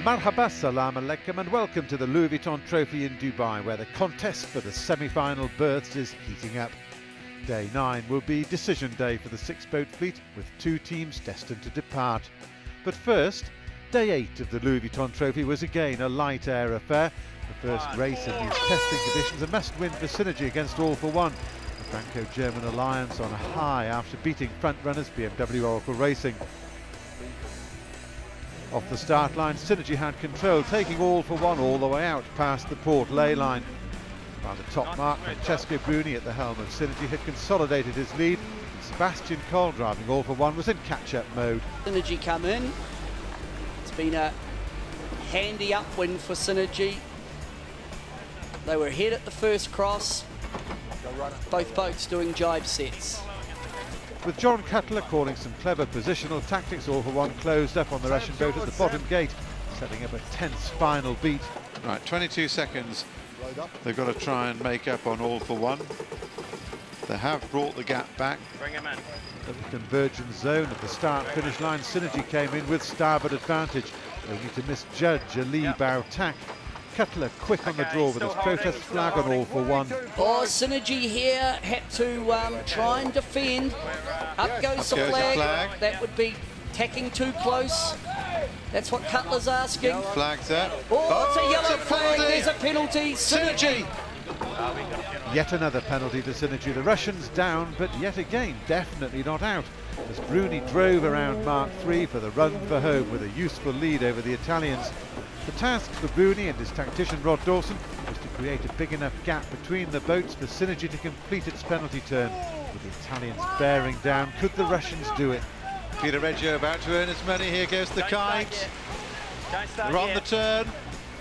Marhaba, salam alaikum, and welcome to the Louis Vuitton Trophy in Dubai, where the contest for the semi-final berths is heating up. Day 9 will be decision day for the 6-boat fleet, with 2 teams destined to depart. But first, day 8 of the Louis Vuitton Trophy was again a light air affair. The first race in these testing conditions, a must-win for Synergy against All for One. The Franco-German alliance on a high after beating front-runners BMW Oracle Racing. Off the start line, Synergy had control, taking All for One all the way out past the port lay line. By the top mark, Francesco Bruni at the helm of Synergy had consolidated his lead, and Sebastian Cole driving All for One was in catch-up mode. Synergy come in. It's been a handy upwind for Synergy. They were ahead at the first cross. Both boats doing jibe sets. With John Cutler calling some clever positional tactics, All for One closed up on the Russian boat at the bottom gate, setting up a tense final beat. Right, 22 seconds. They've got to try and make up on All for One. They have brought the gap back. Bring him in. At the convergence zone at the start-finish line, Synergy came in with starboard advantage, only to misjudge a lee bow tack. Cutler quick on the draw with his protest flag on All for One. Oh, Synergy here had to try and defend. Up goes the flag. That would be tacking too close. That's what Cutler's asking. Flags up. Oh, it's a yellow flag. Penalty. There's a penalty. Synergy. Yet another penalty to Synergy. The Russians down, but yet again definitely not out, as Bruni drove around Mark III for the run for home with a useful lead over the Italians. The task for Bruni and his tactician Rod Dawson was to create a big enough gap between the boats for Synergy to complete its penalty turn. With the Italians bearing down, could the Russians do it? Peter Reggio about to earn his money. Here goes the kite. They're on the turn.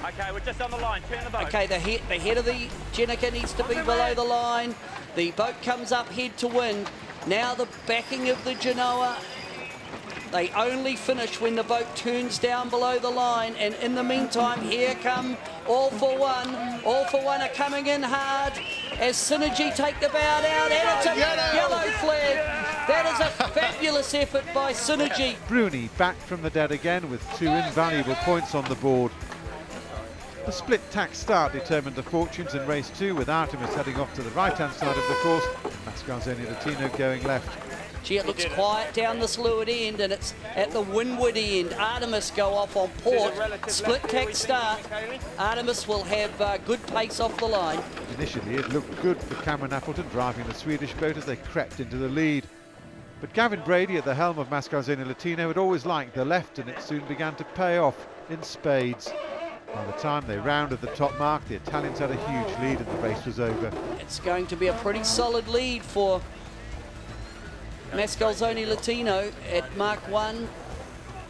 Okay, we're just on the line. Turn the boat. Okay, the head of the Jenica needs to be below the line. The boat comes up head to wind. Now the backing of the Genoa. They only finish when the boat turns down below the line, and in the meantime, here come All for One. All for One are coming in hard as Synergy take the bow out, and it's a yellow flag. That is a fabulous effort by Synergy. Bruni back from the dead again with 2 invaluable points on the board. The split tack start determined the fortunes in race 2, with Artemis heading off to the right-hand side of the course, Mascalzoni Latino going left. Gee, it looks quiet down this leeward end, and it's at the windward end. Artemis go off on port. Split tack start. Artemis will have good pace off the line. Initially it looked good for Cameron Appleton driving the Swedish boat as they crept into the lead. But Gavin Brady at the helm of Mascalzoni Latino had always liked the left, and it soon began to pay off in spades. By the time they rounded the top mark, the Italians had a huge lead and the race was over. It's going to be a pretty solid lead for Mascalzoni Latino at Mark 1.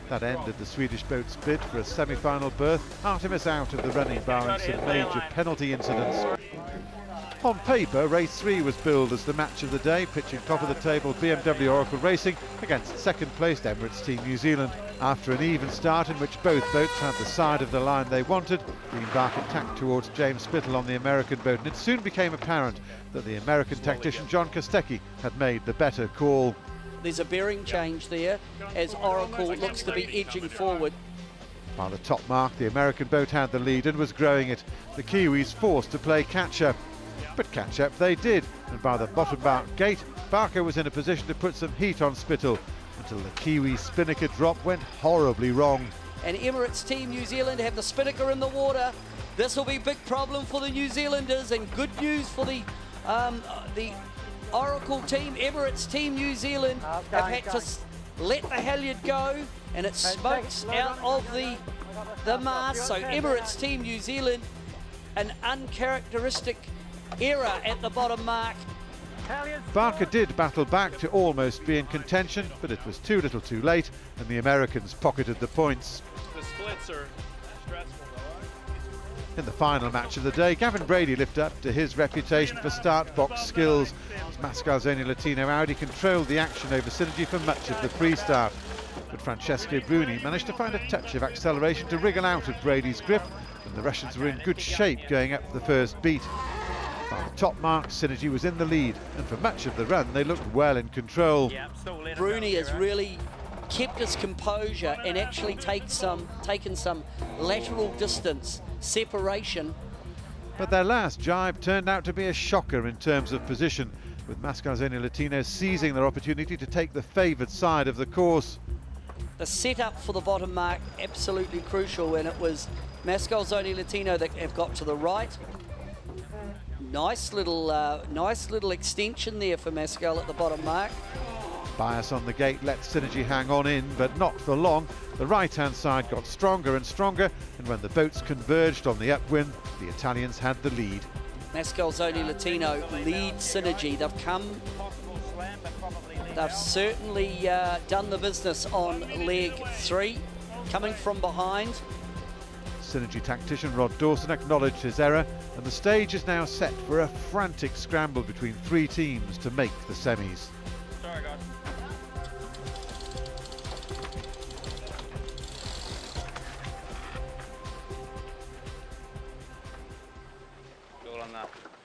That ended the Swedish boat's bid for a semi-final berth. Artemis out of the running barring some major penalty incidents. On paper, race 3 was billed as the match of the day, pitching top of the table BMW Oracle Racing against second-placed Emirates Team New Zealand. After an even start in which both boats had the side of the line they wanted, Greenback attacked towards James Spittle on the American boat, and it soon became apparent that the American tactician John Kostecki had made the better call. There's a bearing change there as Oracle looks to be edging forward. By the top mark, the American boat had the lead and was growing it. The Kiwis forced to play catch-up. But catch-up they did, and by the bottom mark gate, Barker was in a position to put some heat on Spittle, until the Kiwi spinnaker drop went horribly wrong. And Emirates Team New Zealand have the spinnaker in the water. This will be a big problem for the New Zealanders, and good news for the Oracle team. Emirates Team New Zealand have had to let the halyard go, and it smokes out of the mast. So Emirates Team New Zealand, an uncharacteristic error at the bottom mark. Barker did battle back to almost be in contention, but it was too little too late, and the Americans pocketed the points. The splits are stressful, though. In the final match of the day, Gavin Brady lived up to his reputation for start box skills, as Mascalzoni Latino Audi controlled the action over Synergy for much of the pre-start. But Francesco Bruni managed to find a touch of acceleration to wriggle out of Brady's grip, and the Russians were in good shape going up the first beat. By the top mark, Synergy was in the lead, and for much of the run they looked well in control. Bruni is really kept his composure and actually taken some lateral distance separation. But their last jibe turned out to be a shocker in terms of position, with Mascalzoni Latino seizing their opportunity to take the favoured side of the course. The setup for the bottom mark absolutely crucial, and it was Mascalzoni Latino that have got to the right. Nice little extension there for Mascal at the bottom mark. Bias on the gate let Synergy hang on in, but not for long. The right-hand side got stronger and stronger, and when the boats converged on the upwind, the Italians had the lead. Mascalzoni Latino lead Synergy. They've certainly done the business on leg 3, coming from behind. Synergy tactician Rod Dawson acknowledged his error, and the stage is now set for a frantic scramble between 3 teams to make the semis.